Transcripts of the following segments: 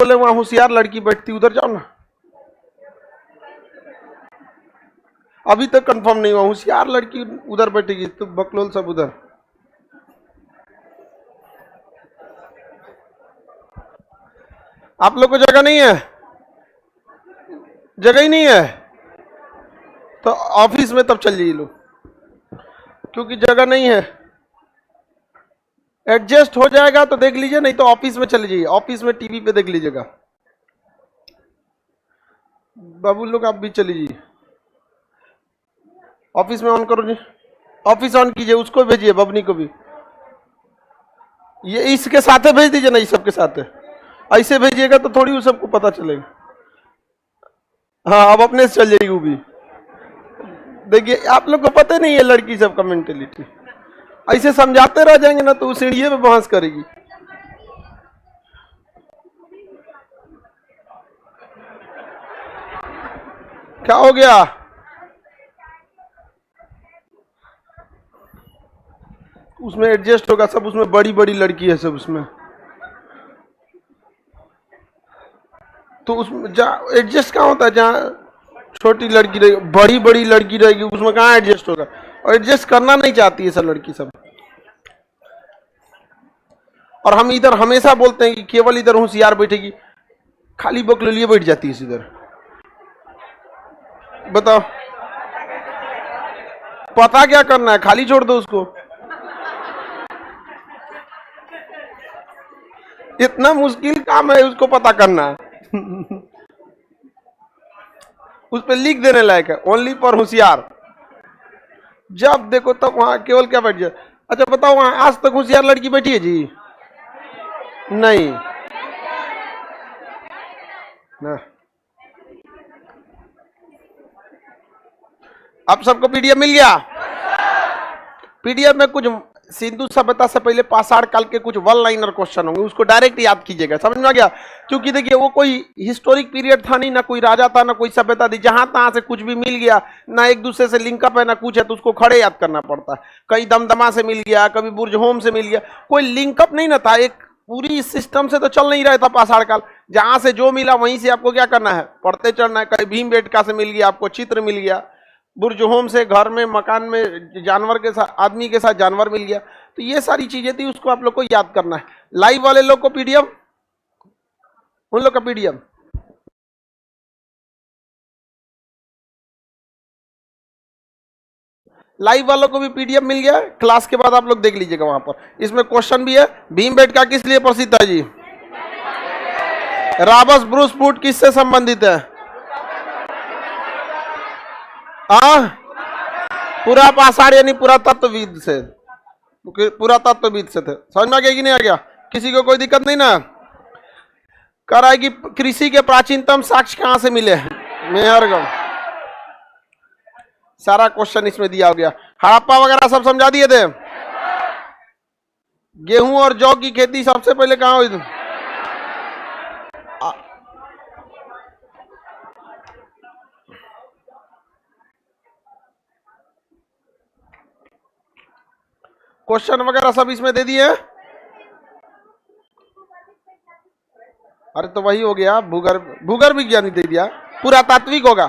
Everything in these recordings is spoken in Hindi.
बोले वहां होशियार लड़की बैठती, उधर जाओ ना। अभी तक कंफर्म नहीं हुआ, होशियार लड़की उधर बैठेगी तो बकलोल सब उधर। आप लोग को जगह नहीं है, जगह ही नहीं है तो ऑफिस में तब चल जाइए लोग, क्योंकि जगह नहीं है। एडजस्ट हो जाएगा तो देख लीजिए, नहीं तो ऑफिस में चले जाइए, ऑफिस में टीवी पे देख लीजिएगा। बाबू लोग आप भी चली जाइए, ऑफिस में ऑन करो जी, ऑफिस ऑन कीजिए, उसको भेजिए, बबनी को भी। ये इसके साथ भेज दीजिए ना, इस सबके साथ ऐसे भेजिएगा तो थोड़ी उस सबको पता चलेगा। हाँ अब अपने से चल जाएगी वो भी। देखिए आप लोग को पता नहीं है लड़की सब का मेंटेलिटी, ऐसे समझाते रह जाएंगे ना तो उस सीढ़िए पे बहस करेगी। क्या हो गया? उसमें एडजस्ट होगा सब, उसमें बड़ी बड़ी लड़की है सब उसमें, तो उसमें जहाँ एडजस्ट कहाँ होता है, जहाँ छोटी लड़की रहेगी, बड़ी बड़ी लड़की रहेगी उसमें कहाँ एडजस्ट होगा, और एडजस्ट करना नहीं चाहती है सब लड़की सब। और हम इधर हमेशा बोलते हैं कि केवल इधर होशियार बैठेगी, खाली बकलोलिए बैठ जाती है इधर। बताओ पता क्या करना है, खाली छोड़ दो उसको। इतना मुश्किल काम है उसको पता करना उस पर लिख देने लायक है, ओनली फॉर होशियार। जब देखो तब वहां केवल क्या बैठ जाए। अच्छा बताओ वहां आज तक होशियार लड़की बैठी है जी? नहीं ना। अब सबको पीडीएफ मिल गया? पीडीएफ में कुछ सिंधु सभ्यता से पहले पाषाण काल के कुछ वन लाइनर क्वेश्चन होंगे, उसको डायरेक्ट याद कीजिएगा, समझ में आ गया? क्योंकि देखिए वो कोई हिस्टोरिक पीरियड था नहीं, ना कोई राजा था, ना कोई सभ्यता थी, जहां तहां से कुछ भी मिल गया, ना एक दूसरे से लिंकअप है ना कुछ है, तो उसको खड़े याद करना पड़ता है। कहीं दमदमा से मिल गया, कभी बुर्जहोम से मिल गया, कोई लिंकअप नहीं ना था, एक पूरी सिस्टम से तो चल नहीं रहा था पाषाण काल। जहां से जो मिला वहीं से आपको क्या करना है, पढ़ते चढ़ना है। कहीं भीमबेटका से मिल गया आपको चित्र मिल गया, बुर्जहोम से घर में मकान में जानवर के साथ आदमी के साथ जानवर मिल गया, तो ये सारी चीजें थी, उसको आप लोग को याद करना है। लाइव वाले लोग को पीडीएफ, उन लोग का पीडीएफ लाइव वालों को भी पीडीएफ मिल गया, क्लास के बाद आप लोग देख लीजिएगा वहां पर। इसमें क्वेश्चन भी है, भीमबेटका किस लिए प्रसिद्ध है जी? राबर्स ब्रूस फूट किससे संबंधित है? पूरा पाषाण यानी पुरातत्वविद से, पुरातत्वविद से थे। समझ में आ गया कि नहीं आ गया? किसी को कोई दिक्कत नहीं ना? कह रहा है कि कृषि के प्राचीनतम साक्ष्य कहां से मिले हैं? मेहरगढ़। सारा क्वेश्चन इसमें दिया हो गया। हड़प्पा वगैरह सब समझा दिए थे। गेहूं और जौ की खेती सबसे पहले कहां हुई थी? क्वेश्चन वगैरह सब इसमें दे दिए। अरे तो वही हो गया, भूगर्भ विज्ञान दे दिया, पुरातात्विक होगा।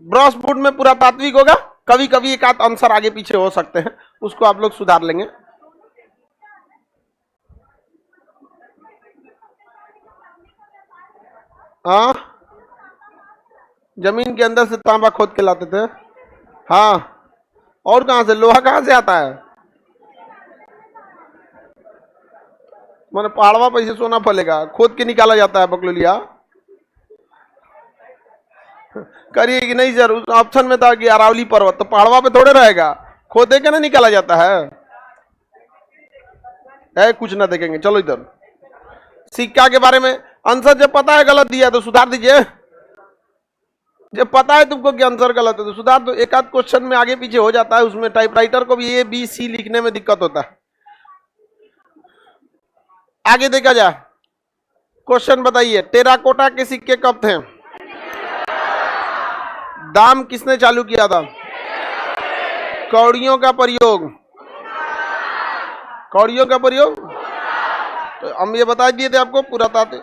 ब्रॉस फूड में पुरातात्विक होगा, कभी कभी एक आध आंसर आगे पीछे हो सकते हैं, उसको आप लोग सुधार लेंगे। हाँ जमीन के अंदर से तांबा खोद के लाते थे। हाँ और कहां से, लोहा कहां से आता है? मैंने पहाड़वा पे से सोना फलेगा, खोद के निकाला जाता है बकलोलिया। करिए कि नहीं सर, उस ऑप्शन में था कि अरावली पर्वत, तो पहाड़वा पे थोड़े रहेगा, खोदे के ना निकाला जाता है कुछ ना देखेंगे। चलो इधर सिक्का के बारे में आंसर जब पता है गलत दिया तो सुधार दीजिए। जब पता है तुमको कि आंसर गलत है तो सुधार दो। एक आध क्वेश्चन में आगे पीछे हो जाता है, उसमें टाइपराइटर को भी ए बी सी लिखने में दिक्कत होता है। आगे देखा जाए, क्वेश्चन बताइए, टेराकोटा के सिक्के कब थे? दाम किसने चालू किया था? कौड़ियों का प्रयोग, कौड़ियों का प्रयोग तो हम ये बता दिए थे आपको। पुरातात्विक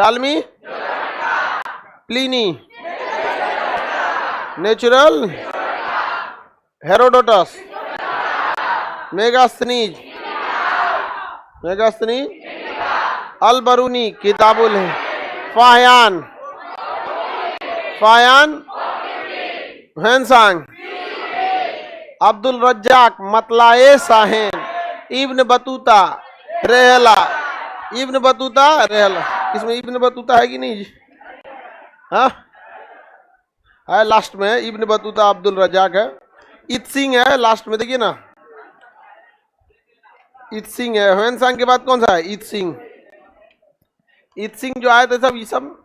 टालमी, प्लिनी, नेचुरल, हेरोडोटस, मेगास्थनीज, अल बरूनी किताबुल है, फाहयान, ह्वेनसांग, अब्दुल रज्जाक, मतलाए साहेन, इब्न बतूता, रेहला, इसमें इब्न बतूता है कि नहीं जी? हाँ है, लास्ट में है इब्न बतूता, अब्दुल रज्जाक है, इत्सिंग है लास्ट में, देखिए ना, इत्सिंग है। ह्वेनसांग के बाद कौन सा है? इत्सिंग जो आए थे सब, ये सब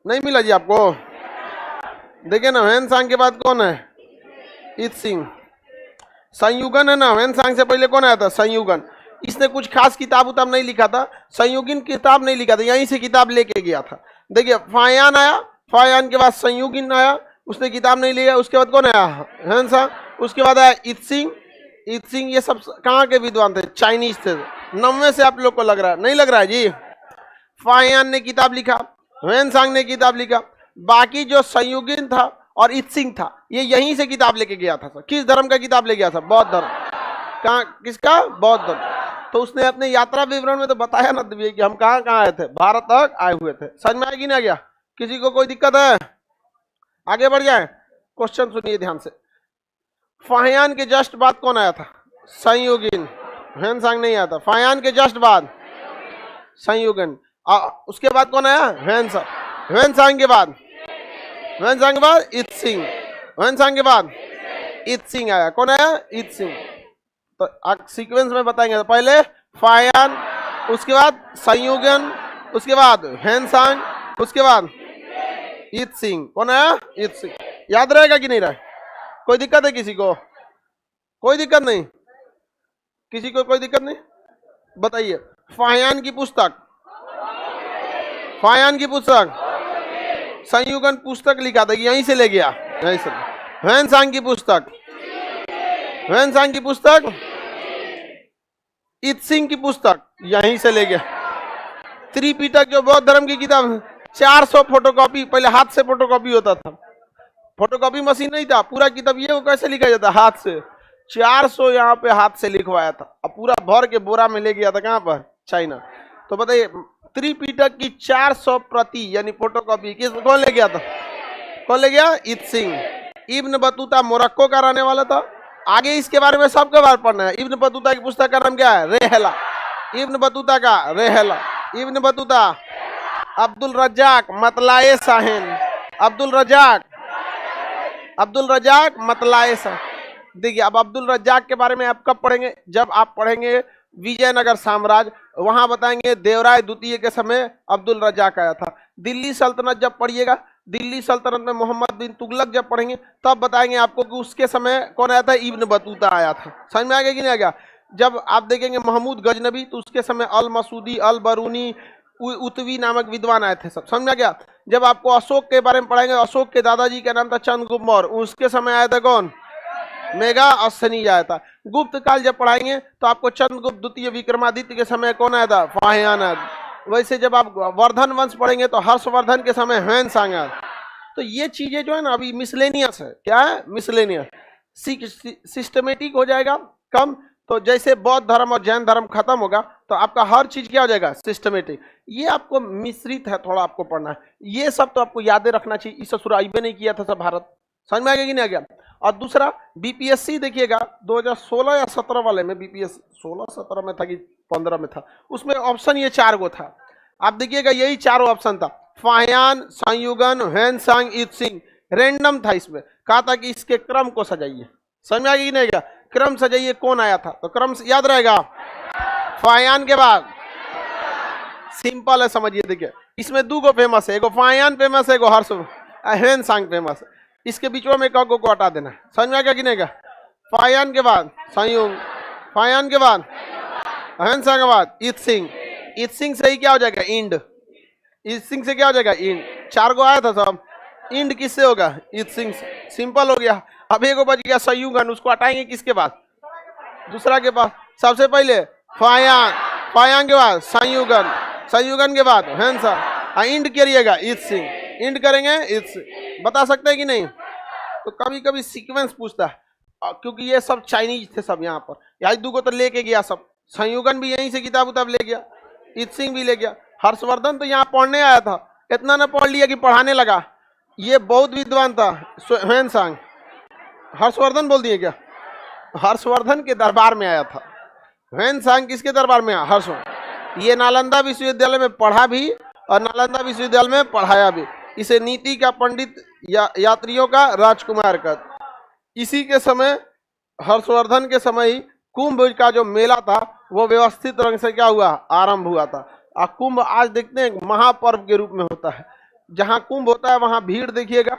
नहीं मिला जी आपको? देखिए ना, ह्वेनसांग के बाद कौन है? इत्सिंग। संयुगन है ना, ह्वेनसांग से पहले कौन आया था? संयुगन। इसने कुछ खास किताब उताब नहीं लिखा था, संयुगिन किताब नहीं लिखा था, यहीं से किताब लेके गया था। देखिए फाहयान आया, फाहयान के बाद संयुगिन आया, उसने किताब नहीं लिया। उसके बाद कौन आया? ह्वेनसांग। उसके बाद आया इत्सिंग। ये सब कहाँ के विद्वान थे? चाइनीज थे। 90 से आप लोग को लग रहा है? नहीं लग रहा है जी। फाहयान ने किताब लिखा, ह्वेनसांग ने किताब लिखा, बाकी जो संयुगिन था और इत्सिंग था ये यहीं से किताब लेके गया था। किस धर्म का किताब ले गया था? बौद्ध धर्म। कहाँ? किसका? बौद्ध धर्म। तो उसने अपने यात्रा विवरण में तो बताया ना कि हम कहाँ आए थे, भारत तक आए हुए थे। समझ में आएगी ना? गया? किसी को कोई दिक्कत है? आगे बढ़ जाए। क्वेश्चन सुनिए ध्यान से। फाहयान के जस्ट बाद कौन आया था? संयुगिन। ह्वेनसांग नहीं आया था। फाहयान के जस्ट बाद संयुगिन। उसके बाद कौन आया? ह्वेनसांग। ह्वेनसांग के बाद इत्सिंग। ह्वेनसांग के बाद इत्सिंग आया। कौन आया? इत्सिंग। तो सीक्वेंस में बताएंगे। तो पहले फाहयान, उसके बाद संयुगिन, उसके बाद ह्वेनसांग, उसके बाद इत्सिंग। कौन आया? इत्सिंग। याद रहेगा कि नहीं रहे? कोई दिक्कत है किसी को? कोई दिक्कत नहीं? किसी को कोई दिक्कत नहीं? बताइए। फाहयान की पुस्तक संयुगन पुस्तक लिखा था, यहीं से ले गया, यहीं से। ह्वेनसांग की पुस्तक इत्सिंग की पुस्तक यहीं से ले गया। त्रिपिटक जो बौद्ध धर्म की किताब, 400 फोटोकॉपी, पहले हाथ से फोटोकॉपी होता था, फोटोकॉपी मशीन नहीं था। पूरा किताब ये कैसे लिखा जाता? हाथ से। 400 यहाँ पे हाथ से लिखवाया था, अब पूरा भर के बोरा में ले गया था। कहाँ पर? चाइना। तो बताइए, त्रिपिटक की 400 प्रति यानी फोटोकॉपी कौन ले गया था? कौन ले गया? इत्सिंग। इब्न बतूता मोरक्को का रहने वाला था। आगे इसके बारे में सबके बारे पढ़ना है। इब्न बतूता की पुस्तक का नाम क्या है? रेहला। इब्न बतूता का रेहला। इब्न बतूता, अब्दुल रज्जाक, मतलाए साहेन, अब्दुल रज्जाक मतलाए साहेन। देखिए, अब अब्दुल रज्जाक के बारे में आप कब पढ़ेंगे? जब आप पढ़ेंगे विजयनगर साम्राज्य, वहां बताएंगे देवराय द्वितीय के समय अब्दुल रज्जाक आया था। दिल्ली सल्तनत जब पढ़िएगा, दिल्ली सल्तनत में मोहम्मद बिन तुगलक जब पढ़ेंगे तब बताएंगे आपको कि उसके समय कौन आया था? इब्न बतूता आया था। समझ में आ गया कि नहीं आ गया? जब आप देखेंगे महमूद गजनबी, तो उसके समय अल मसूदी, अल बरूनी, उतवी नामक विद्वान आए थे। सब समझ में आ गया? जब आपको अशोक के बारे में पढ़ाएंगे, अशोक के दादाजी का नाम था चंद्रगुप्त मौर्य, उसके समय आया था कौन? मेगास्थनीज आया था। गुप्त काल जब पढ़ाएंगे तो आपको चंद्रगुप्त द्वितीय विक्रमादित्य के समय कौन आया था? फाहयान। वैसे जब आप वर्धन वंश पढ़ेंगे तो हर्षवर्धन के समय ह्वेनसांग आया। तो ये चीजें जो है ना अभी मिसलेनियस है। क्या है? मिसलेनियस। सिस्टमेटिक हो जाएगा कम। तो जैसे बौद्ध धर्म और जैन धर्म खत्म होगा तो आपका हर चीज क्या हो जाएगा? सिस्टमेटिक। ये आपको मिश्रित है, थोड़ा आपको पढ़ना है। ये सब तो आपको यादें रखना चाहिए। इस ससुर आईबे नहीं किया था सब भारत। समझ में आ गया कि नहीं आ गया? और दूसरा बीपीएससी देखिएगा 2016 या 17 वाले में, बीपीएससी 16-17 में था कि 15 में था, उसमें ऑप्शन ये 4 गो था। आप देखिएगा यही चारों ऑप्शन था। फाहयान, संयुगन, ह्वेनसांग, इत्सिंग। रैंडम था इसमें। कहा था कि इसके क्रम को सजाइए। समझ में आ गया कि नहीं? क्रम सजाइए, कौन आया था? तो क्रम याद रहेगा। फाहयान के बाद सिंपल है, समझिए। देखिए इसमें 2 गो फेमस है, एगो फाहयान फेमस है, एगो ह्वेनसांग फेमस है। इसके बीच में एक को हटा देना। समझ में आ गया कि नहीं? फाहयान के बाद संयुग, फाहयान के बाद ह्वेनसांग के बाद इत्सिंग। इत्सिंग से ही क्या हो जाएगा? इंड। इत्सिंग से क्या हो जाएगा? इंड। 4 गो आया था सब। इंड किससे होगा? इत्सिंग से। सिंपल हो गया। अब एक बच गया संयुगन, उसको हटाएंगे किसके बाद? दूसरा के पास। सबसे पहले फाहयान, फायांग के बाद संयुगन, संयुगन के बाद हैंसा, इंड करिएगा इत्सिंग, इंड करेंगे इट्स। बता सकते हैं कि नहीं? तो कभी कभी सीक्वेंस पूछता है, क्योंकि ये सब चाइनीज थे सब यहाँ पर। यादू को तो लेके गया सब, संयुगन भी यहीं से किताब उताब ले गया, इत्सिंग भी ले गया। हर्षवर्धन तो यहाँ पढ़ने आया था, इतना न पढ़ लिया कि पढ़ाने लगा। ये बहुत विद्वान था ह्वेनसांग। हर्षवर्धन बोल दिए क्या? हर्षवर्धन के दरबार में आया था ह्वेनसांग। किसके दरबार में आया? हर्षवर्धन। ये नालंदा विश्वविद्यालय में पढ़ा भी और नालंदा विश्वविद्यालय में पढ़ाया भी। इसे नीति का पंडित यात्रियों का राजकुमार का। इसी के समय हर्षवर्धन के समय ही कुंभ का जो मेला था वो व्यवस्थित रंग से क्या हुआ? आरंभ हुआ था। और कुंभ आज देखते हैं महापर्व के रूप में होता है। जहाँ कुंभ होता है वहाँ भीड़ देखिएगा,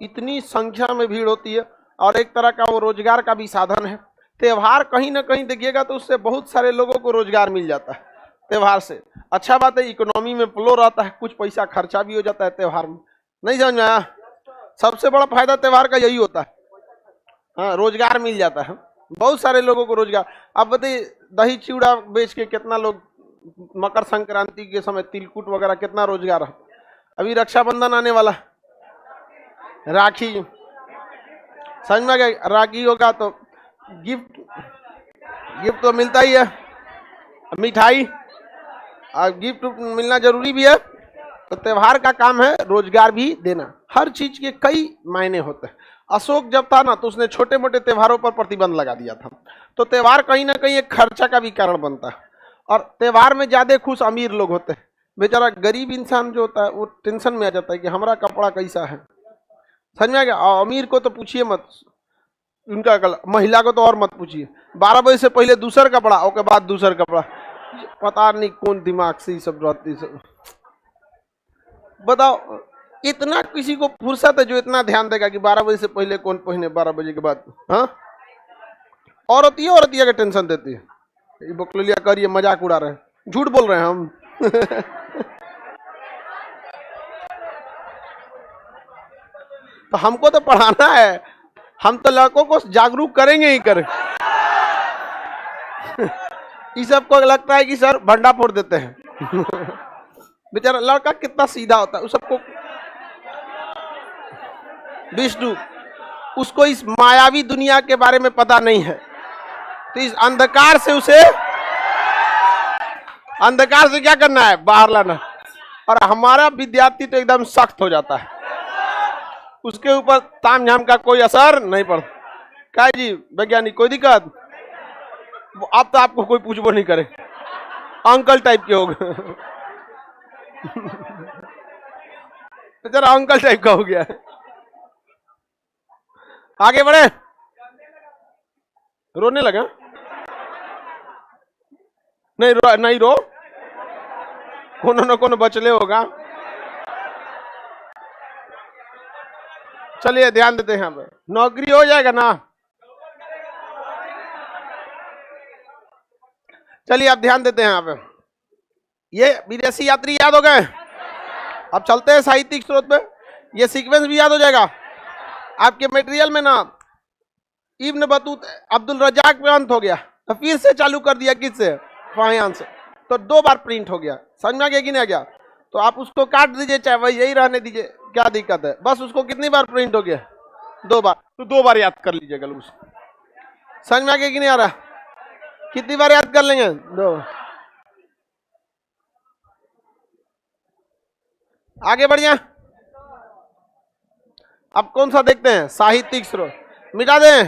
इतनी संख्या में भीड़ होती है, और एक तरह का वो रोजगार का भी साधन है। त्योहार कहीं ना कहीं देखिएगा तो उससे बहुत सारे लोगों को रोजगार मिल जाता है त्योहार से। अच्छा बात है, इकोनॉमी में फ्लो रहता है, कुछ पैसा खर्चा भी हो जाता है त्योहार में। नहीं समझ में आया? सबसे बड़ा फायदा त्योहार का यही होता है, हाँ, रोजगार मिल जाता है, बहुत सारे लोगों को रोजगार। अब बताइए, दही चिवड़ा बेच के कितना लोग, मकर संक्रांति के समय तिलकुट वगैरह, कितना रोजगार है। अभी रक्षाबंधन आने वाला, राखी, समझ में आ गया? राखी होगा तो गिफ्ट तो मिलता ही है, मिठाई और गिफ्ट मिलना जरूरी भी है। तो त्योहार का काम है रोजगार भी देना। हर चीज के कई मायने होते हैं। अशोक जब था ना तो उसने छोटे मोटे त्योहारों पर प्रतिबंध लगा दिया था। तो त्योहार कहीं ना कहीं एक खर्चा का भी कारण बनता है, और त्योहार में ज्यादा खुश अमीर लोग होते हैं। बेचारा गरीब इंसान जो होता है वो टेंशन में आ जाता है कि हमारा कपड़ा कैसा है, समझ में आ गया? और अमीर को तो पूछिए मत, उनका महिला को तो और मत पूछिए। 12 बजे से पहले दूसर कपड़ा, उसके बाद दूसर कपड़ा, पता नहीं कौन दिमाग से ही सब रहती सब। बताओ, इतना किसी को फुर्सत है जो इतना ध्यान देगा कि 12 बजे से पहले कौन पहने, 12 बजे के बाद? हाँ, औरतिया का टेंशन देती है। ये बकलोलिया कर, ये मजाक उड़ा रहे हैं, झूठ बोल रहे हैं हम। तो हमको तो पढ़ाना है, हम तो लड़कों को जागरूक करेंगे ही करें। इस सबको लगता है कि सर भंडा फोड़ देते हैं। बेचारा लड़का कितना सीधा होता है, उस सबको विष्णु, उसको इस मायावी दुनिया के बारे में पता नहीं है। तो इस अंधकार से उसे, अंधकार से क्या करना है? बाहर लाना। और हमारा विद्यार्थी तो एकदम सख्त हो जाता है, उसके ऊपर ताम झाम का कोई असर नहीं पड़ता। क्या जी वैज्ञानिक, कोई दिक्कत? अब तो आपको कोई पूछबो नहीं करे, अंकल टाइप के हो गए। जरा अंकल टाइप का हो गया। आगे बढ़े, रोने लगा? नहीं रो, कोनो न कोनो बचले होगा। चलिए ध्यान देते हैं, यहाँ पे नौकरी हो जाएगा ना। चलिए अब ध्यान देते हैं यहाँ पे। ये विदेशी यात्री याद हो गए? अब चलते हैं साहित्यिक स्रोत पे। ये सीक्वेंस भी याद हो जाएगा आपके मटेरियल में ना। इब्न बतूत अब्दुल रजाक पे अंत हो गया, तो फिर से चालू कर दिया, किससे? फाहियान से। तो 2 बार प्रिंट हो गया, समझ में आ गया कि नहीं आ गया? तो आप उसको काट दीजिए, चाहे वही यही रहने दीजिए, क्या दिक्कत है? बस उसको कितनी बार प्रिंट हो गया? 2 बार। तो 2 बार याद कर लीजिएगा लोग। समझ में आ गया कि नहीं आ रहा? कितनी बार याद कर लेंगे? 2। आगे बढ़िए। अब कौन सा देखते हैं? साहित्यिक स्रोत मिटा दें।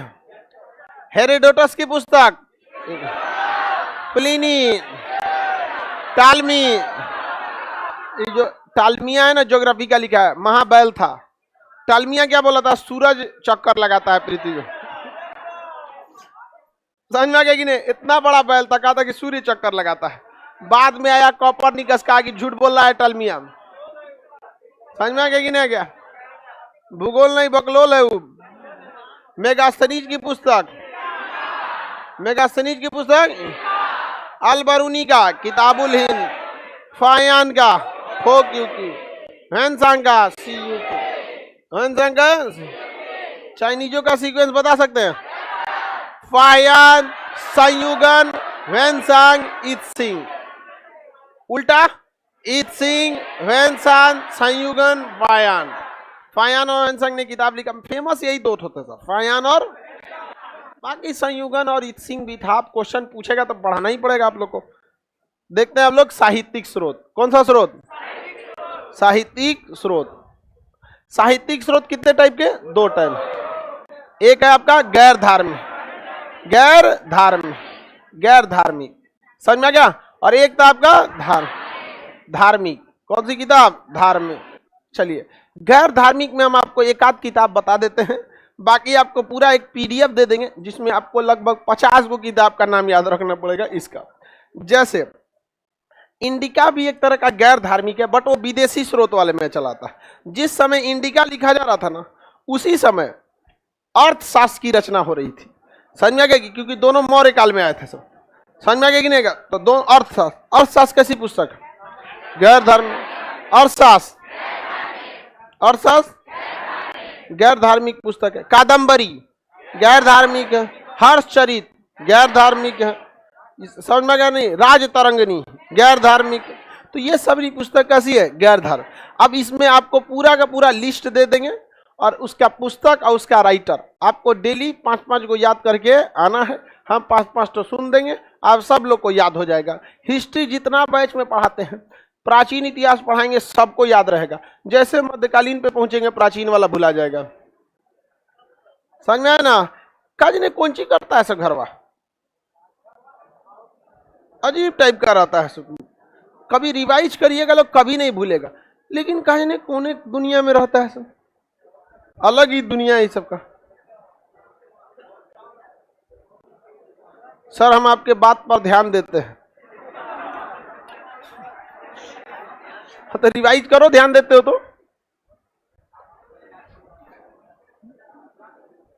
हेरोडोटस की पुस्तक, प्लिनी, टालमी, जो टालमिया है ना, ज्योग्राफी का लिखा है, महाबैल था। टालमिया क्या बोला था? सूरज चक्कर लगाता है पृथ्वी को। समझ में आ गया कि नहीं? इतना बड़ा बैल था, कहा था कि सूर्य चक्कर लगाता है। बाद में आया कोपरनिकस, कहा कि झूठ बोल रहा है टालमिया। समझ में आ गया कि नहीं आ गया? भूगोल नहीं बकलोल है वो। मेगास्थनीज की पुस्तक, मेगास्थनीज की पुस्तक, अल-बरूनी का किताबुल हिंद, फाहियान का फोक युकी, ह्वेनसांग का सी युकी, ह्वेनसांग का चाइनीजों का सीक्वेंस बता सकते हैं? फाहियान, संयुगन, ह्वेनसांग, इत्सिंग। उल्टा इत्सिंग, ह्वेनसान, संयुगन, फायान। फायान और ह्वेनसांग ने किताब लिखा, फेमस यही दो होते सर, फायान और, बाकी संयुगन और इत्सिंग भी था। आप क्वेश्चन पूछेगा तो पढ़ाना ही पड़ेगा आप लोग को। देखते हैं आप लोग साहित्यिक स्रोत, कौन सा स्रोत? साहित्यिक स्रोत। साहित्यिक स्रोत कितने टाइप के? दो टाइप। एक है आपका गैर धार्मिक, गैर धार्मिक, गैर धार्मिक, समझ में आ गया? और एक था आपका धार्मिक। कौन सी किताब? धार्मिक। चलिए, गैर धार्मिक में हम आपको एक आध किताब बता देते हैं, बाकी आपको पूरा एक पीडीएफ दे देंगे जिसमें आपको लगभग 50 गो किताब का नाम याद रखना पड़ेगा इसका। जैसे इंडिका भी एक तरह का गैर धार्मिक है, बट वो विदेशी स्रोत वाले में चला था। जिस समय इंडिका लिखा जा रहा था ना, उसी समय अर्थशास्त्र की रचना हो रही थी। समझ में आ गया? क्योंकि दोनों मौर्य काल में आए थे सब। समझ में आ गया कि नहीं? तो दो अर्थशास्त्र। अर्थशास्त्र कैसी पुस्तक? गैर धार्मिक। अर्थशास्त्र, अर्थशास्त्र गैर धार्मिक पुस्तक है। कादम्बरी गैर धार्मिक है। हर्षचरित गैर धार्मिक है। समझ में गया नहीं? राजतरंगिणी गैर धार्मिक। तो ये सभी पुस्तक कैसी है? गैर धार्मिक। अब इसमें आपको पूरा का पूरा लिस्ट दे देंगे और उसका पुस्तक और उसका राइटर आपको डेली 5-5 को याद करके आना है। हम 5-5 तो सुन देंगे, आप सब लोग को याद हो जाएगा। हिस्ट्री जितना बैच में पढ़ाते हैं, प्राचीन इतिहास पढ़ाएंगे, सबको याद रहेगा। जैसे मध्यकालीन पे पहुंचेंगे, प्राचीन वाला भुला जाएगा। समझ में आया ना? काज ने कौन ची करता है सब घरवा, अजीब टाइप का रहता है सब। कभी रिवाइज करिएगा लोग, कभी नहीं भूलेगा। लेकिन काज ने कोने दुनिया में रहता है सब, अलग ही दुनिया है सबका। सर हम आपके बात पर ध्यान देते हैं, तो रिवाइज करो, ध्यान देते हो तो।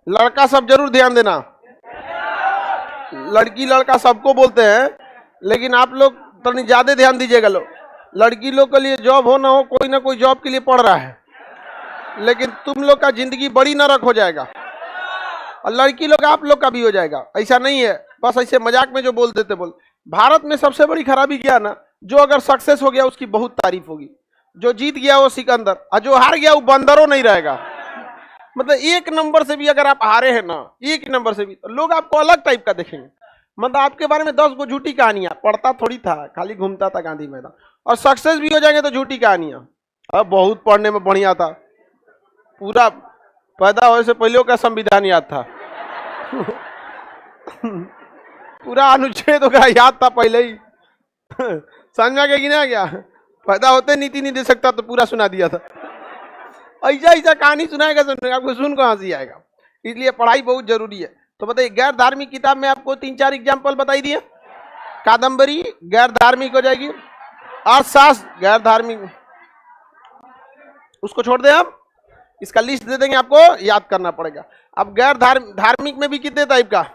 लड़का सब जरूर ध्यान देना, लड़की लड़का सबको बोलते हैं, लेकिन आप लोग तो ज्यादा ध्यान दीजिएगा। लोग लड़की लोग के लिए जॉब हो ना हो, कोई ना कोई जॉब के लिए पढ़ रहा है, लेकिन तुम लोग का जिंदगी बड़ी नरक हो जाएगा। और लड़की लोग आप लोग का भी हो जाएगा। ऐसा नहीं है, बस ऐसे मजाक में जो बोल देते बोल। भारत में सबसे बड़ी खराबी क्या ना, जो अगर सक्सेस हो गया उसकी बहुत तारीफ होगी, जो जीत गया वो सिकंदर, और जो हार गया वो बंदरों नहीं रहेगा। मतलब एक नंबर से भी अगर आप हारे हैं ना, एक नंबर से भी, तो लोग आपको अलग टाइप का देखेंगे। मतलब आपके बारे में 10 गो झूठी कहानियां, पढ़ता थोड़ी था, खाली घूमता था गांधी मैदान। और सक्सेस भी हो जाएंगे तो झूठी कहानियां, अब बहुत पढ़ने में बढ़िया था, पूरा पैदा होने से पहले का संविधान याद था पूरा अनुच्छेद का याद था पहले ही समझ में आ गया कि नहीं आ गया? पैदा होते नीति नहीं दे सकता तो पूरा सुना दिया था। ऐसा ऐसा कहानी सुनाएगा, आपको सुन को हंसी आएगा। इसलिए पढ़ाई बहुत जरूरी है। तो बताइए, गैर धार्मिक किताब में आपको 3-4 एग्जाम्पल बताई दिए। कादम्बरी गैर धार्मिक हो जाएगी, अर्थशास्त्र गैर धार्मिक, उसको छोड़ दें। आप इसका लिस्ट दे देंगे, आपको याद करना पड़ेगा। अब गैर धार्मिक में भी कितने टाइप का?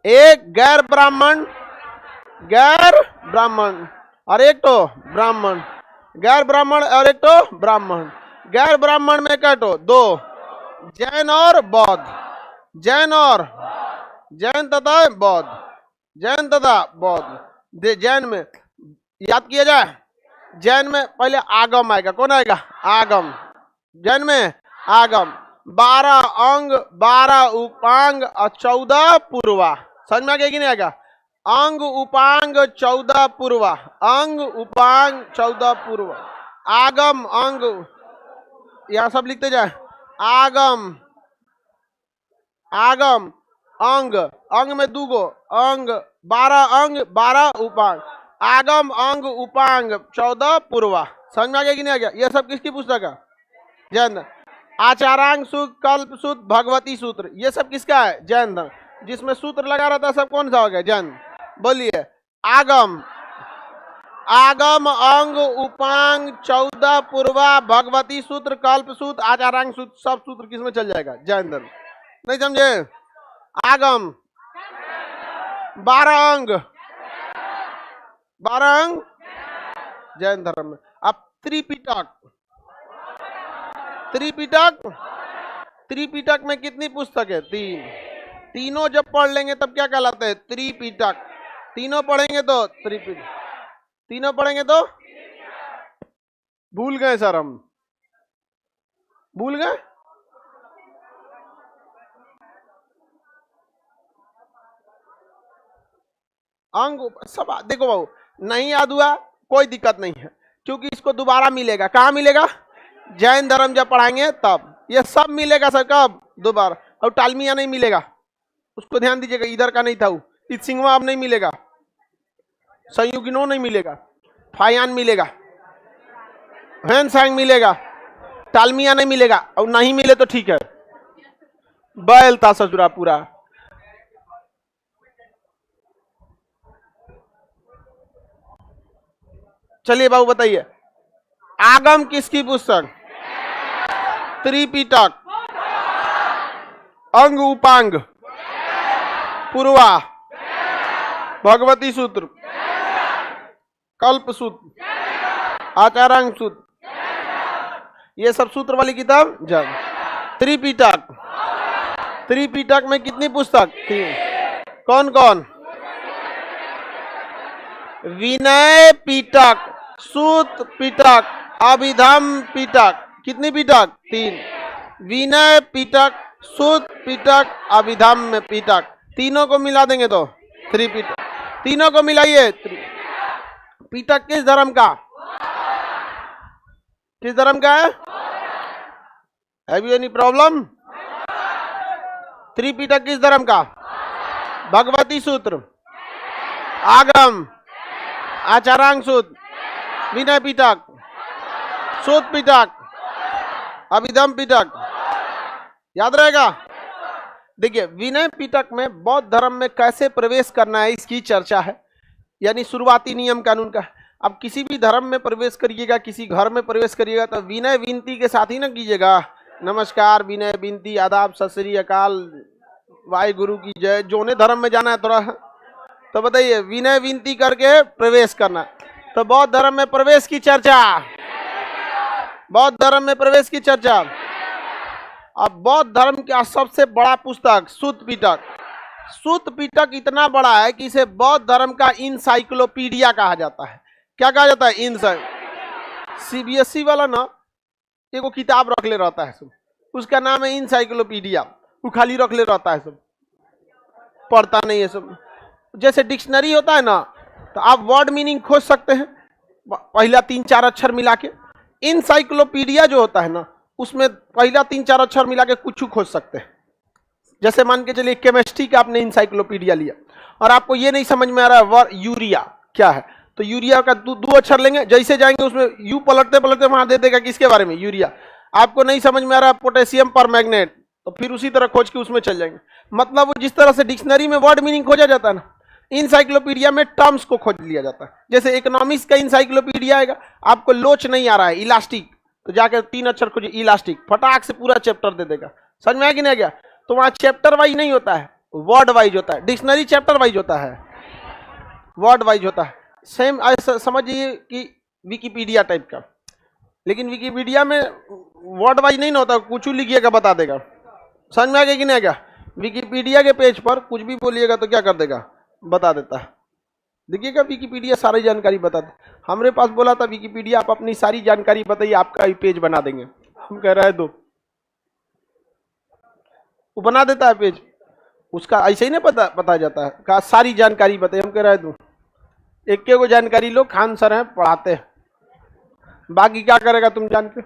एक गैर ब्राह्मण, गैर ब्राह्मण, और एक तो ब्राह्मण। गैर ब्राह्मण और एक तो ब्राह्मण। गैर ब्राह्मण में क्या? तो 2, जैन और बौद्ध। जैन और जैन तथा बौद्ध, जैन तथा बौद्ध। जैन में याद किया जाए, जैन में पहले आगम आएगा। कौन आएगा? आगम। जैन में आगम, 12 अंग, 12 उपांग और 14 पूर्वा। समझ में आ गया कि नहीं आएगा? अंग उपांग 14 पूर्वा, अंग उपांग 14 पूर्वा। आगम अंग, यहां सब लिखते जाए। आगम, आगम अंग, अंग में 2 गो अंग, 12 अंग 12 उपांग। आगम अंग उपांग 14 पूर्वा। समझ में आ गया कि नहीं आ गया? यह सब किसकी पुस्तक है? जैन। आचारांग सूत्र, कल्प सूत्र, भगवती सूत्र, ये सब किसका है? जैन धर्म। जिसमें सूत्र लगा रहता है सब कौन सा हो गया? जैन। बोलिए। आगम, आगम अंग उपांग 14 पूर्वा, भगवती सूत्र, कल्प सूत्र, आचारांग सूत्र, सब सूत्र किसमें चल जाएगा? जैन धर्म। नहीं समझे? आगम 12 अंग, 12 अंग जैन धर्म में। अब त्रिपिटक, त्रिपिटक, त्रिपिटक में कितनी पुस्तक है? 3। तीनों जब पढ़ लेंगे तब क्या कहलाते हैं? त्रिपिटक। तीनों पढ़ेंगे तो त्रिपिटक। तीनों पढ़ेंगे तो भूल गए सर, हम भूल गए। अंग सब देखो बाबू, नहीं याद हुआ कोई दिक्कत नहीं है, क्योंकि इसको दोबारा मिलेगा। कहाँ मिलेगा? जैन धर्म जब पढ़ाएंगे तब ये सब मिलेगा सर। कब? दोबारा। और टालमिया नहीं मिलेगा, उसको ध्यान दीजिएगा, इधर का नहीं था वो। सिंगवा अब नहीं मिलेगा, संयुगिनो नहीं मिलेगा, फायान मिलेगा, हैंसैंग मिलेगा, टालमिया नहीं मिलेगा। और नहीं मिले तो ठीक है, बैल था ससुरा पूरा। चलिए बाबू बताइए, आगम किसकी पुस्तक? त्रिपिटक। अंग उपांग, पूर्वा, भगवती सूत्र, कल्प सूत्र, आचारांग सूत्र, ये सब सूत्र वाली किताब जब। त्रिपिटक, त्रिपिटक में कितनी पुस्तक? 3। कौन कौन? विनय पिटक, सूत पिटक, अभिधम पिटक। कितनी पिटक? 3। विनय पिटक, सूत पिटक, अभिधम पिटक, तीनों को मिला देंगे तो त्रिपिटक। तीनों को मिलाइए। पिटक किस धर्म का? किस धर्म का है? Have you any problem? Tripitaka किस धर्म का? भगवती सूत्र, आगम, आचारांग सूत्र, विनय पिटक, सूत पिटक, अभिधम पिटक। याद रहेगा? देखिए, विनय पिटक में बौद्ध धर्म में कैसे प्रवेश करना है इसकी चर्चा है, यानी शुरुआती नियम कानून का। अब किसी भी धर्म में प्रवेश करिएगा, किसी घर में प्रवेश करिएगा तो विनय विनती के साथ ही ना कीजिएगा। नमस्कार, विनय विनती, आदाब, सत श्री अकाल, वाहे गुरु की जय। जोने धर्म में जाना है थोड़ा तो बताइए, विनय विनती करके प्रवेश करना। तो बौद्ध धर्म में प्रवेश की चर्चा, बौद्ध धर्म में प्रवेश की चर्चा। अब बौद्ध धर्म का सबसे बड़ा पुस्तक सूत पिटक। सूत पिटक इतना बड़ा है कि इसे बौद्ध धर्म का इंसाइक्लोपीडिया कहा जाता है। क्या कहा जाता है? सीबीएसई वाला ना एगो किताब रख ले रहता है सब, उसका नाम है इंसाइक्लोपीडिया। वो खाली रख ले रहता है सब, पढ़ता नहीं है सब। जैसे डिक्शनरी होता है ना, तो आप वर्ड मीनिंग खोज सकते हैं पहला 3-4 अक्षर मिला के। इंसाइक्लोपीडिया जो होता है ना, उसमें पहला 3-4 अक्षर मिला के कुछ खोज सकते हैं। जैसे मान के चलिए केमिस्ट्री का आपने इंसाइक्लोपीडिया लिया और आपको ये नहीं समझ में आ रहा है यूरिया क्या है, तो यूरिया का 2 अक्षर लेंगे, जैसे जाएंगे उसमें यू पलटते पलटते वहां दे देगा किसके बारे में? यूरिया। आपको नहीं समझ में आ रहा है पोटेशियम पर मैग्नेट, तो फिर उसी तरह खोज के उसमें चल जाएंगे। मतलब वो जिस तरह से डिक्शनरी में वर्ड मीनिंग खोजा जाता है ना, इंसाइक्लोपीडिया में टर्म्स को खोज लिया जाता है। जैसे इकोनॉमिक्स का इंसाइक्लोपीडिया आएगा, आपको लोच नहीं आ रहा है इलास्टिक, तो जाकर 3 अक्षर खोजिए इलास्टिक, फटाक से पूरा चैप्टर दे देगा। समझ में आया कि नहीं गया? तो वहां चैप्टर वाइज नहीं होता है, वर्ड वाइज होता है। डिक्शनरी चैप्टर वाइज होता है, वर्ड वाइज होता है। सेम समझिए कि विकिपीडिया टाइप का, लेकिन विकिपीडिया में वर्ड वाइज नहीं ना होता, कुछ लिखिएगा बता देगा। समझ में आ गया कि नहीं गया? विकिपीडिया के पेज पर कुछ भी बोलिएगा तो क्या कर देगा? बता देता है। देखिएगा विकिपीडिया सारी जानकारी बताता। हमरे पास बोला था विकिपीडिया आप अपनी सारी जानकारी बताइए, आपका ही पेज बना देंगे। हम कह रहे हैं दो, वो बना देता है पेज, उसका ऐसे ही नहीं पता जाता है, कहा सारी जानकारी बताइए। हम कह रहे हैं दो, एक को जानकारी लो, खान सर हैं पढ़ाते हैं, बाकी क्या करेगा तुम जान के?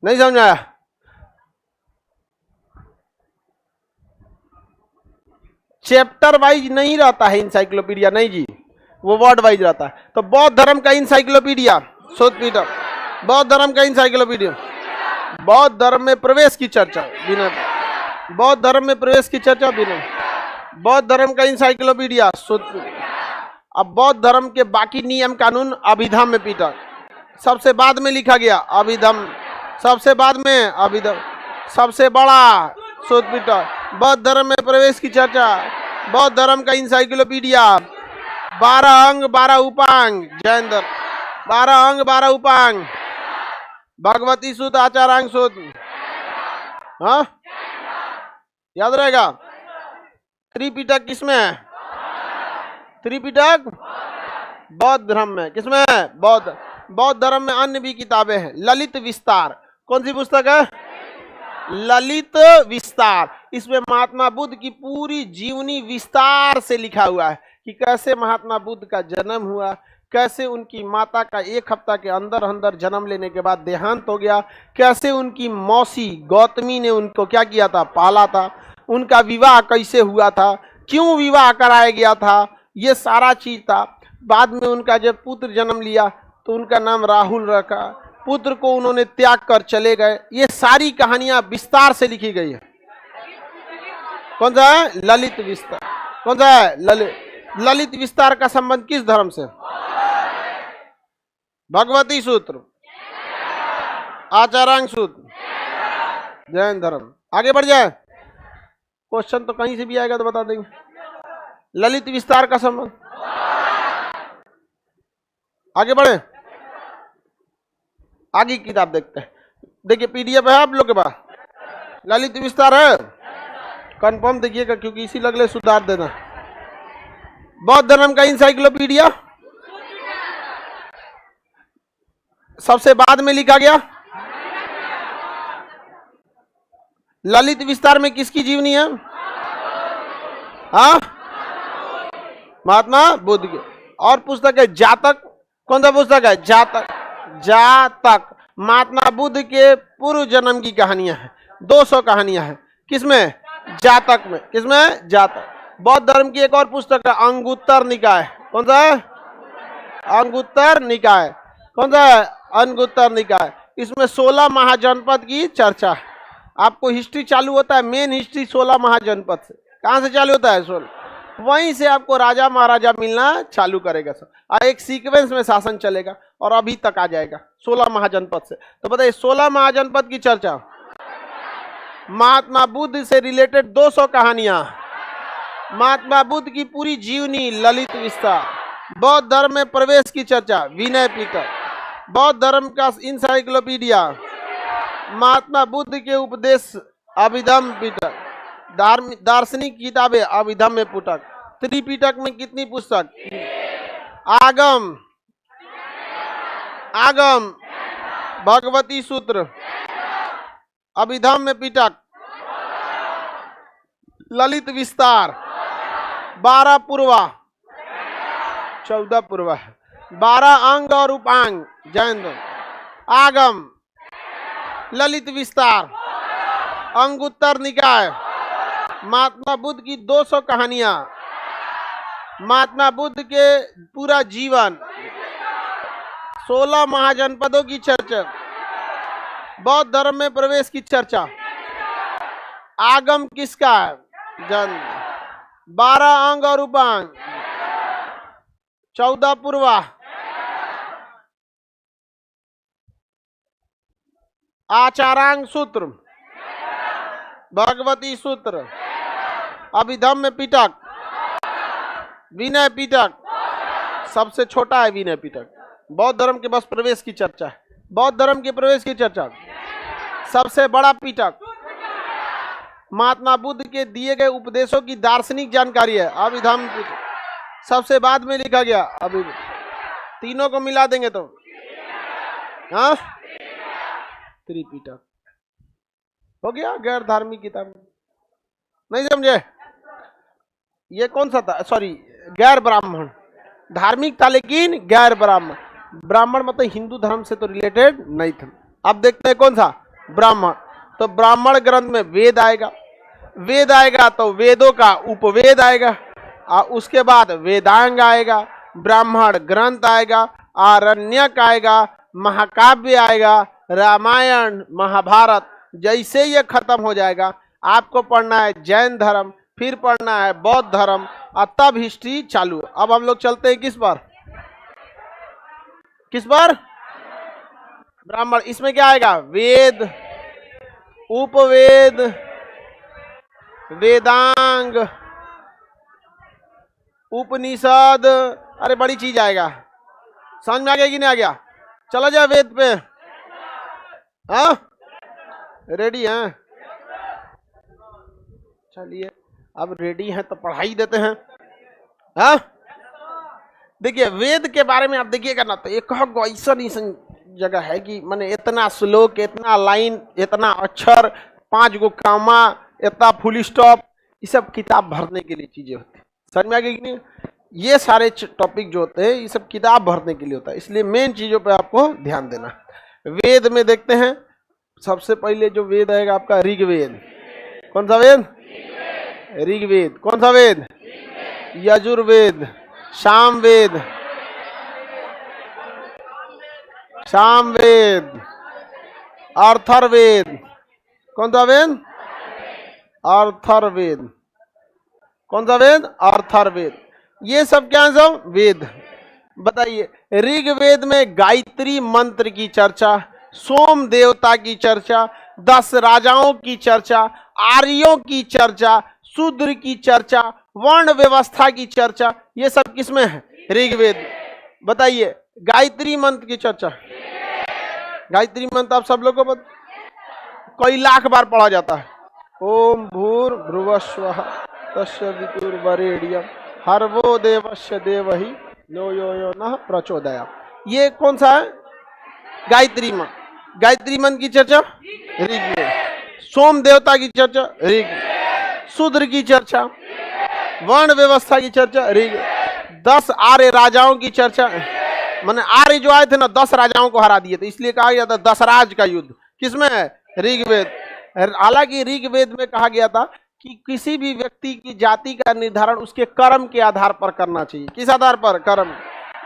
नहीं समझ आया? चैप्टर वाइज नहीं रहता है इंसाइक्लोपीडिया, नहीं जी, वो वर्ड वाइज रहता है। तो बौद्ध धर्म का इंसाइक्लोपीडिया सूत पिटक, बौद्ध धर्म का इंसाइक्लोपीडिया, बौद्ध धर्म में प्रवेश की चर्चा बिना, बौद्ध धर्म में प्रवेश की चर्चा बिना, बौद्ध धर्म का इंसाइक्लोपीडिया सूत पिटक। अब बौद्ध धर्म के बाकी नियम कानून अभिधम पिटक, सबसे बाद में लिखा गया अभिधम, सबसे बाद में अभिधम, सबसे बड़ा सूत पिटक। बौद्ध धर्म में प्रवेश की चर्चा, बौद्ध धर्म का इंसाइक्लोपीडिया, 12 अंग 12 उपांग, जैन धर्म 12 अंग 12 उपांग, भगवती सूत्र, आचारांग सूत्र। हाँ याद रहेगा? त्रिपिटक किसमें है? त्रिपिटक बौद्ध धर्म में, किसमें है? बौद्ध। बौद्ध धर्म में अन्य भी किताबें हैं। ललित विस्तार, कौन सी पुस्तक है? ललित विस्तार। इसमें महात्मा बुद्ध की पूरी जीवनी विस्तार से लिखा हुआ है कि कैसे महात्मा बुद्ध का जन्म हुआ, कैसे उनकी माता का 1 हफ्ता के अंदर अंदर जन्म लेने के बाद देहांत हो गया, कैसे उनकी मौसी गौतमी ने उनको क्या किया था? पाला था, उनका विवाह कैसे हुआ था, क्यों विवाह कराया गया था, ये सारा चीज था। बाद में उनका जब पुत्र जन्म लिया तो उनका नाम राहुल रखा, पुत्र को उन्होंने त्याग कर चले गए। ये सारी कहानियां विस्तार से लिखी गई है। कौन सा है? ललित विस्तार। कौन सा है? ललित विस्तार का संबंध किस धर्म से? भगवती सूत्र, आचारांग सूत्र, जैन धर्म। आगे बढ़ जाए, क्वेश्चन तो कहीं से भी आएगा तो बता देंगे। ललित विस्तार का संबंध, आगे बढ़े, आगे की किताब देखते हैं। देखिए पीडीएफ है आप लोग के पास, ललित विस्तार है, कंफर्म देखिएगा क्योंकि इसी लगले सुधार देना। बौद्ध धर्म का इंसाइक्लोपीडिया सबसे बाद में लिखा गया। ललित विस्तार में किसकी जीवनी है? हाँ, महात्मा बुद्ध की। और पुस्तक है जातक, कौन सा पुस्तक है? जातक। जातक महात्मा बुद्ध के पूर्व जन्म की कहानियां हैं, 200 कहानियां हैं। किसमें? जातक में। किसमें? जातक। बौद्ध धर्म की एक और पुस्तक है अंगुत्तर निकाय। कौन सा है? अंगुत्तर निकाय। कौन सा है? अंगुत्तर निकाय। इसमें 16 महाजनपद की चर्चा है। आपको हिस्ट्री चालू होता है, मेन हिस्ट्री 16 महाजनपद से। कहां से चालू होता है? 16। वहीं से आपको राजा महाराजा मिलना चालू करेगा सर, एक सीक्वेंस में शासन चलेगा और अभी तक आ जाएगा 16 महाजनपद से। तो बताइए 16 महाजनपद की चर्चा, महात्मा बुद्ध से रिलेटेड 200 कहानियां, महात्मा बुद्ध की पूरी जीवनी ललित विस्तार, बौद्ध धर्म में प्रवेश की चर्चा विनय पिटक, बौद्ध धर्म का इंसाइक्लोपीडिया, महात्मा बुद्ध के उपदेश अभिधम पिटक, दार्शनिक किताबें अभिधम में पुटक, त्रिपिटक में कितनी पुस्तक? आगम, आगम, भगवती सूत्र, अभिधम में पिटक, ललित विस्तार, 12 पूर्वा, 14 पूर्वा, 12 अंग और उपांग जैन धर्म, आगम, ललित विस्तार, अंगुत्तर निकाय, महात्मा बुद्ध की 200 कहानियां, महात्मा बुद्ध के पूरा जीवन, 16 महाजनपदों की चर्चा, बौद्ध धर्म में प्रवेश की चर्चा, आगम किसका है? जन, 12 अंग और उपांग, 14 पूर्वा, आचारांग सूत्र, भगवती सूत्र, अभिधम में पिटक, विनय पिटक, सबसे छोटा है विनय पिटक। बौद्ध धर्म के बस प्रवेश की चर्चा है, बौद्ध धर्म के प्रवेश की चर्चा। सबसे बड़ा पिटक महात्मा बुद्ध के दिए गए उपदेशों की दार्शनिक जानकारी है, अभिधम पिटक। सबसे बाद में लिखा गया अभी, तीनों को मिला देंगे तो हाँ, त्रिपिटक हो गया। गैर धार्मिक किताब नहीं समझे? ये कौन सा था? सॉरी, गैर ब्राह्मण। धार्मिक था लेकिन गैर ब्राह्मण। ब्राह्मण मतलब हिंदू धर्म से तो रिलेटेड नहीं था। अब देखते हैं कौन सा? ब्राह्मण। तो ब्राह्मण ग्रंथ में वेद आएगा, वेद आएगा तो वेदों का उपवेद आएगा, और उसके बाद वेदांग आएगा, ब्राह्मण ग्रंथ आएगा, आरण्यक आएगा, महाकाव्य आएगा, रामायण, महाभारत। जैसे ये खत्म हो जाएगा आपको पढ़ना है जैन धर्म, फिर पढ़ना है बौद्ध धर्म, और तब हिस्ट्री चालू। अब हम लोग चलते हैं किस पर? किस पर? ब्राह्मण। इसमें क्या आएगा? वेद, उपवेद, वेदांग, उपनिषद, अरे बड़ी चीज आएगा। समझ में आ गया कि नहीं आ गया? चलो जाए वेद पे। हाँ, रेडी हैं? चलिए, अब रेडी हैं तो पढ़ाई देते हैं। हाँ, देखिए वेद के बारे में आप देखिएगा ना, तो एक ऐसा जगह है कि मैंने इतना श्लोक, इतना लाइन, इतना अक्षर, 5 गो कामा, इतना फुल स्टॉप, ये सब किताब भरने के लिए चीजें होती है। समझ में आ गई कि नहीं? ये सारे टॉपिक जो होते हैं ये सब किताब भरने के लिए होता है, इसलिए मेन चीजों पे आपको ध्यान देना। वेद में देखते हैं, सबसे पहले जो वेद आएगा आपका ऋग्वेद। कौन सा वेद? ऋग्वेद। कौन सा वेद? यजुर्वेद, सामवेद, सामवेद, अर्थर्वेद। कौन सा वेद? अर्थर्वेद। कौन सा वेद? अर्थर्वेद। ये सब क्या है? सब वेद। बताइए, ऋग्वेद में गायत्री मंत्र की चर्चा, सोम देवता की चर्चा, 10 राजाओं की चर्चा, आर्यों की चर्चा, शूद्र की चर्चा, वर्ण व्यवस्था की चर्चा, ये सब किसमें है? ऋग्वेद। बताइए, गायत्री मंत्र की चर्चा। गायत्री मंत्र आप सब लोगों को कई लाख बार पढ़ा जाता है। ओम भूर्भुवस्वः तस्य वितुर्वरेण्यं हर्वो देवस्य देवहि यो यो यो नः प्रचोदयात्। ये कौन सा है? गायत्री मंत्र। गायत्री मंत्र की चर्चा ऋग्वेद। सोम देवता की चर्चा ऋग्वेद। शूद्र की चर्चा, वर्ण व्यवस्था की चर्चा ऋग्वेद। 10 आर्य राजाओं की चर्चा, माने आर्य जो आए थे ना 10 राजाओं को हरा दिए थे, इसलिए कहा गया था 10 राज का युद्ध। किसमें है? ऋग्वेद। हालांकि ऋग्वेद में कहा गया था कि किसी भी व्यक्ति की जाति का निर्धारण उसके कर्म के आधार पर करना चाहिए। किस आधार पर? कर्म।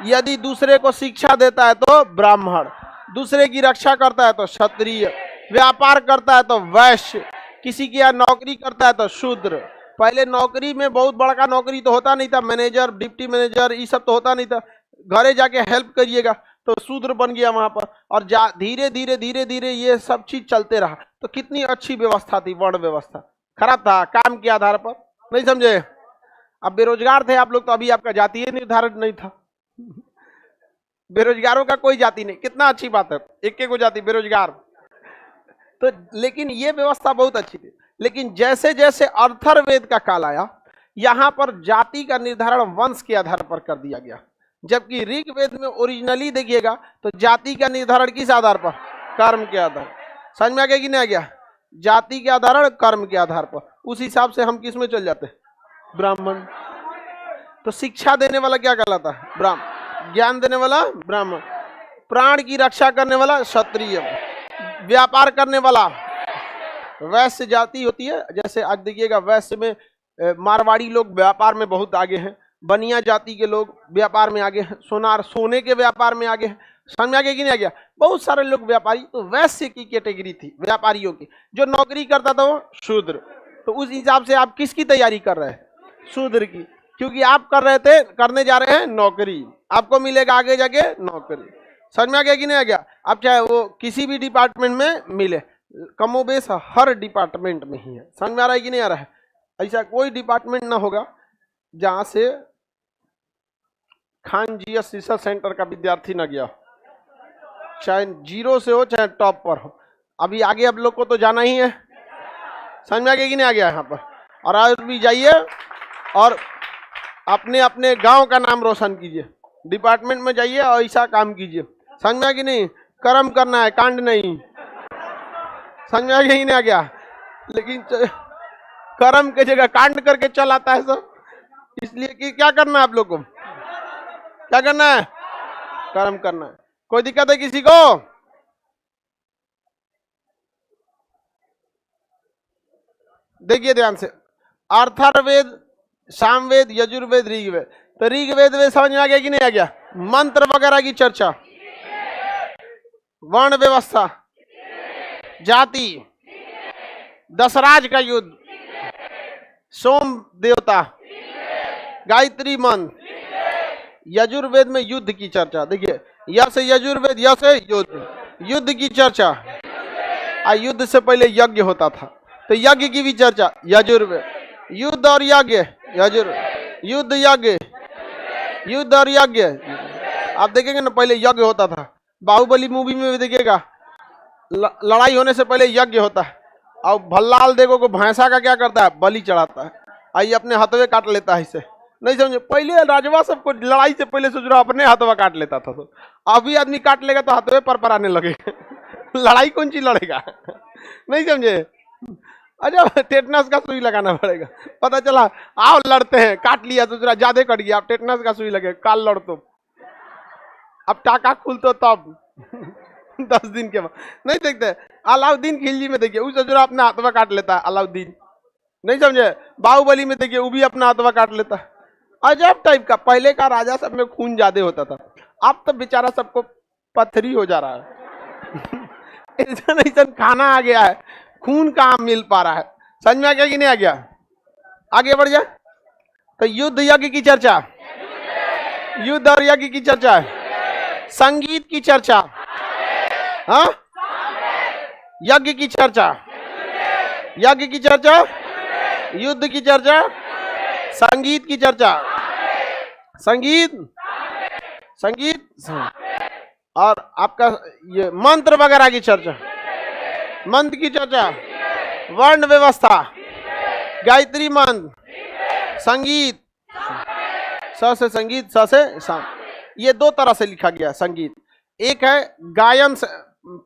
यदि दूसरे को शिक्षा देता है तो ब्राह्मण, दूसरे की रक्षा करता है तो क्षत्रिय, व्यापार करता है तो वैश्य, किसी की यहाँ नौकरी करता है तो शूद्र। पहले नौकरी में बहुत बड़ा नौकरी तो होता नहीं था, मैनेजर, डिप्टी मैनेजर, ये सब तो होता नहीं था। घरे जाके हेल्प करिएगा तो शूद्र बन गया वहां पर, और धीरे धीरे धीरे धीरे ये सब चीज चलते रहा। तो कितनी अच्छी व्यवस्था थी, वर्ण व्यवस्था। खराब था काम के आधार पर, नहीं समझे? अब बेरोजगार थे आप लोग तो अभी आपका जातीय निर्धारण नहीं था। बेरोजगारों का कोई जाति नहीं, कितना अच्छी बात है, एक को जाति बेरोजगार। तो लेकिन ये व्यवस्था बहुत अच्छी थी। लेकिन जैसे जैसे अर्थर्वेद का काल आया, यहां पर जाति का निर्धारण वंश के आधार पर कर दिया गया, जबकि ऋग्वेद में ओरिजिनली देखिएगा तो जाति का निर्धारण किस आधार पर? कर्म के आधार। समझ में आ गया कि नहीं आ गया? जाति के आधार, कर्म के आधार पर। उस हिसाब से हम किस में चल जाते हैं? ब्राह्मण। तो शिक्षा देने वाला क्या कहलाता है? ब्राह्मण। ज्ञान देने वाला ब्राह्मण। प्राण की रक्षा करने वाला क्षत्रिय। व्यापार करने वाला वैश्य जाति होती है। जैसे आज देखिएगा वैश्य में मारवाड़ी लोग व्यापार में बहुत आगे हैं, बनिया जाति के लोग व्यापार में आगे हैं, सोने के व्यापार में आगे हैं। समझ में आ गया कि नहीं आ गया? बहुत सारे लोग व्यापारी। तो वैश्य की कैटेगरी थी व्यापारियों की। जो नौकरी करता था वो शूद्र। तो उस हिसाब से आप किसकी तैयारी कर रहे हैं? शूद्र की, क्योंकि आप करने जा रहे हैं नौकरी, आपको मिलेगा आगे जाके नौकरी। समझ में आ गया कि नहीं आ गया? आप चाहे वो किसी भी डिपार्टमेंट में मिले, कमोबेश हर डिपार्टमेंट में ही है। समझ में आ रहा है कि नहीं आ रहा है? ऐसा कोई डिपार्टमेंट ना होगा जहां से खान जीएस रिसर्च सेंटर का विद्यार्थी ना गया, चाहे 0 से हो चाहे टॉप पर हो। अभी आगे आप लोग को तो जाना ही है। समझ में आ गया कि नहीं आ गया? यहाँ पर और आज भी जाइए और अपने अपने गांव का नाम रोशन कीजिए, डिपार्टमेंट में जाइए और ऐसा काम कीजिए। समझ में आ गया कि नहीं? कर्म करना है, कांड नहीं। समझ में आ गया कि नहीं आ गया? लेकिन कर्म के जगह कांड करके चल आता है सब। इसलिए कि क्या करना है आप लोग को? क्या करना है? कर्म करना है। कोई दिक्कत है किसी को? देखिए ध्यान से, अर्थर्वेद, सामवेद, यजुर्वेद, ऋग्वेद। तो ऋग्वेद में समझ में आ गया कि नहीं आ गया? मंत्र वगैरह की चर्चा, वर्ण व्यवस्था, जाति, 10 राज का युद्ध, सोम देवता, गायत्री मंत्र। यजुर्वेद में युद्ध की चर्चा। देखिए य से यजुर्वेद, य से युद्ध, युद्ध की चर्चा। युद्ध से पहले यज्ञ होता था, तो यज्ञ की भी चर्चा यजुर्वेद। युद्ध और यज्ञ यजुर्वेद, युद्ध यज्ञ, युद्ध और यज्ञ। आप देखेंगे ना पहले यज्ञ होता था। बाहुबली मूवी में भी देखिएगा, लड़ाई होने से पहले यज्ञ होता है। और भल्लाल देखो को भैंसा का क्या करता है? बलि चढ़ाता है। आइए अपने हथवे काट लेता है इसे। नहीं समझे, पहले राजवा सबको लड़ाई से पहले सोच रहा अपने हाथवा काट लेता था, तो अभी आदमी काट लेगा तो हाथवे पर आने लगे। लड़ाई कौन सी लड़ेगा? नहीं समझे? अच्छा, टेटनस का सुई लगाना पड़ेगा। पता चला आओ लड़ते हैं, काट लिया तो जरा ज्यादा कट गया, अब टेटनस का सुई लगे, काल लड़ तो अब टाका खुल तो तब 10 दिन के बाद। नहीं देखते अलाउद्दीन खिलजी में देखिए, उस जरा अपना हाथवा काट लेता है अलाउद्दीन। नहीं समझे? बाहुबली में देखिए, वो भी अपना हाथवा काट लेता है। अजब टाइप का, पहले का राजा सब में खून ज्यादा होता था, अब तो बेचारा सबको पत्थरी हो जा रहा है। ऐसा खाना आ गया है, खून कहाँ मिल पा रहा है। समझ में आ गया कि नहीं आ गया? आगे बढ़ जा। तो युद्ध यज्ञ की चर्चा, युद्ध और यज्ञ की चर्चा, संगीत की चर्चा, हाँ, यज्ञ की चर्चा, यज्ञ की चर्चा, युद्ध की चर्चा, संगीत की चर्चा, संगीत, संगीत और आपका ये मंत्र वगैरह की चर्चा, मंत्र की चर्चा, वर्ण व्यवस्था, गायत्री मंत्र, संगीत, स से संगीत, स से शाम, ये दो तरह से लिखा गया संगीत। एक है गायन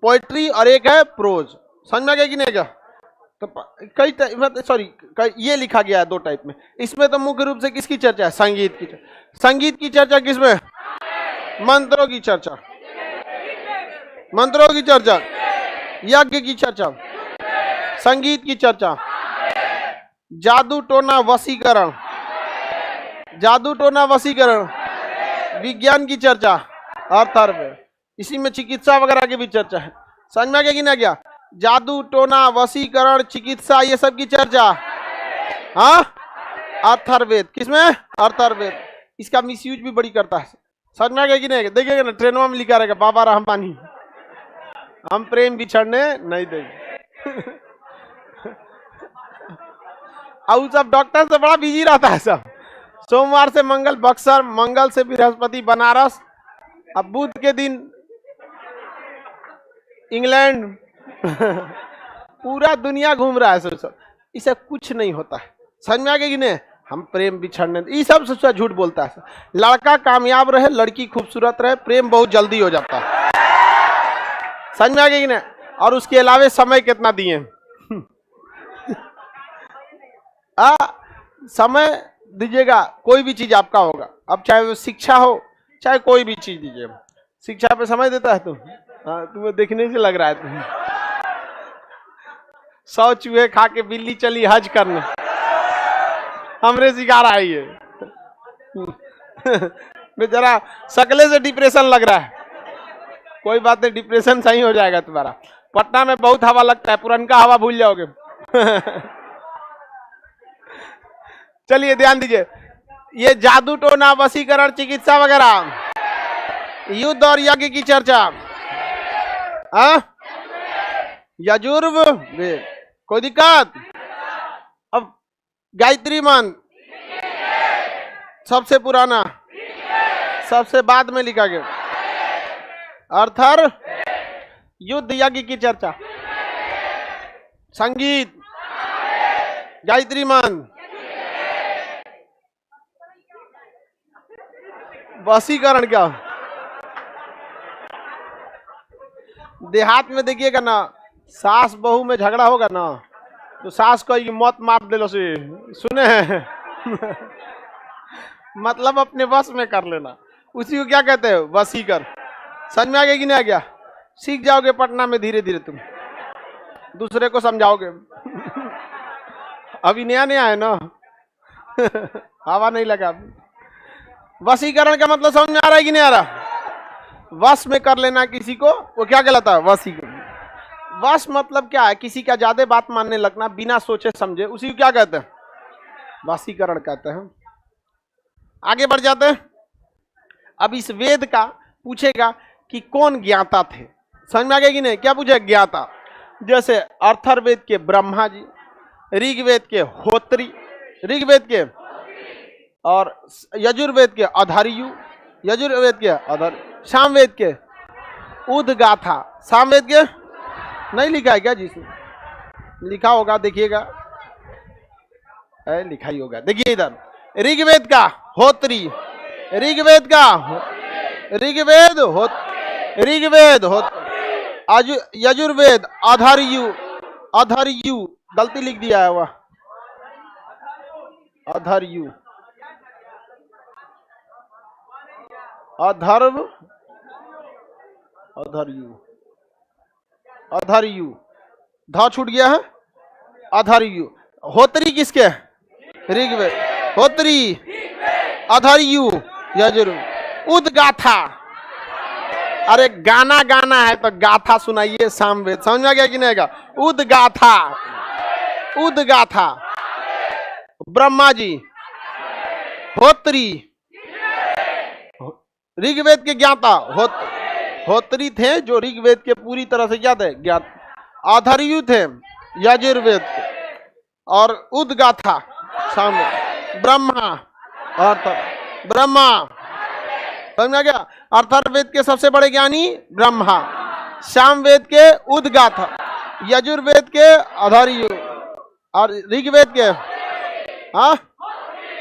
पोएट्री और एक है प्रोज। समझ में आ गया कि नहीं गया? तो कई सॉरी ये लिखा गया है दो टाइप में। इसमें तो मुख्य रूप से किसकी चर्चा है? संगीत की चर्चा। संगीत की चर्चा किसमें? मंत्रों की चर्चा, मंत्रों की चर्चा, यज्ञ की चर्चा, संगीत की चर्चा, जादू टोना वशीकरण, जादू टोना वशीकरण, विज्ञान की चर्चा और तर्क, इसी में चिकित्सा वगैरह की भी चर्चा है। समझ में आ गया कि नहीं गया? जादू टोना वशीकरण चिकित्सा ये सब की चर्चा, हाँ, अथर्ववेद, किसमें? अथर्ववेद। इसका मिसयूज भी बड़ी करता है। समझ में आ गया कि नहीं? देखिएगा ना ट्रेनों में लिखा रहेगा बाबा रहमानी, हम प्रेम बिछड़ने नहीं देंगे। और सब डॉक्टर से बड़ा बिजी रहता है सब। सोमवार से मंगल बक्सर, मंगल से बृहस्पति बनारस, अब बुध के दिन इंग्लैंड। पूरा दुनिया घूम रहा है सब। इसे कुछ नहीं होता है। समझ में आ गया कि नहीं? हम प्रेम बिछड़ने, ये सब से झूठ बोलता है। लड़का कामयाब रहे, लड़की खूबसूरत रहे, प्रेम बहुत जल्दी हो जाता है। समझ में आ गया कि नहीं? और उसके अलावे समय कितना दिए? समय दीजिएगा, कोई भी चीज आपका होगा। अब चाहे वो शिक्षा हो, चाहे कोई भी चीज दीजिए। शिक्षा पे समय देता है तुम? हाँ, तुम्हें देखने से लग रहा है तुम 100 चूहे खा के बिल्ली चली हज करने, हमरे सिखा रहा है ये। बेचारा शकले से डिप्रेशन लग रहा है। कोई बात नहीं, डिप्रेशन सही हो जाएगा तुम्हारा। पटना में बहुत हवा लगता है, पुरनका हवा भूल जाओगे। चलिए ध्यान दीजिए, ये जादू टोना वशीकरण चिकित्सा वगैरह, युद्ध और यज्ञ की चर्चा, यजुर्वेद, कोई दिक्कत? अब गायत्री मंत्र सबसे पुराना, सबसे बाद में लिखा गया। अर्थर, युद्ध यज्ञ की चर्चा, संगीत, गायत्री मंत्र, वशीकरण। क्या देहात में देखिएगा ना, सास बहू में झगड़ा होगा ना, तो सास को मौत मार दे लो से, सुने हैं? मतलब अपने वश में कर लेना, उसी को क्या कहते हैं? वशीकर। समझ में आ गया कि नहीं आ गया? सीख जाओगे पटना में, धीरे धीरे तुम दूसरे को समझाओगे। अभी नया नया है ना। हवा नहीं लगा। वशीकरण का मतलब समझ में आ रहा है कि नहीं आ रहा? वश में कर लेना किसी को, वो क्या कहलाता है? वशीकरण। वश मतलब क्या है? किसी का ज्यादा बात मानने लगना बिना सोचे समझे, उसी को क्या कहते हैं? वशीकरण कहते हैं। आगे बढ़ जाते हैं। अब इस वेद का पूछेगा कि कौन ज्ञाता थे। समझ में आ गया कि नहीं? क्या पूछे? ज्ञाता। जैसे अथर्ववेद के ब्रह्मा जी, ऋग्वेद के होत्री, ऋग्वेद के, और यजुर्वेद के अधर्यु, यजुर्वेद के अधर, सामवेद के उद्गाथा, सामवेद के नहीं लिखा है क्या? जिसमें लिखा होगा देखिएगा, लिखा ही होगा। देखिए इधर ऋग्वेद का होत्री, ऋग्वेद का ऋग्वेद हो, ऋग्वेद हो, यजुर्वेद अधर्यु, अधर्यु गलती लिख दिया है वह, अधर्यु, अधर्व, अधर्यु, अधर्यु, ध छूट गया है, अधर्यु। होत्री किसके? ऋग्वेद, होत्री, अधर्यु, यजुर्वेद। उदगाथा, अरे गाना गाना है तो गाथा सुनाइए सामवेद, समझ में आ गया कि नहीं आएगा? उदगाथा, उदगाथा, ब्रह्मा जी, होत्री, ऋग्वेद के ज्ञाता होत्री थे जो ऋग्वेद के पूरी तरह से ज्ञात है, ज्ञात। अधर्यु थे यजुर्वेद के, और उदगाथा सामवेद, ब्रह्मा, ब्रह्मा, समझ में आ गया? अथर्ववेद के सबसे बड़े ज्ञानी ब्रह्मा, सामवेद के उदगाथा, यजुर्वेद के अधर्यु, और ऋग्वेद के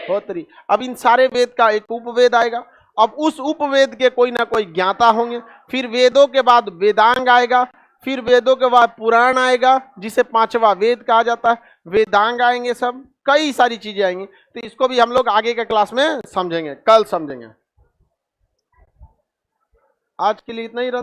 होत्री। अब इन सारे वेद का एक उपवेद आएगा। अब उस उपवेद के कोई ना कोई ज्ञाता होंगे, फिर वेदों के बाद वेदांग आएगा, फिर वेदों के बाद पुराण आएगा जिसे पांचवा वेद कहा जाता है, वेदांग आएंगे, सब कई सारी चीजें आएंगी। तो इसको भी हम लोग आगे के क्लास में समझेंगे, कल समझेंगे। आज के लिए इतना ही रह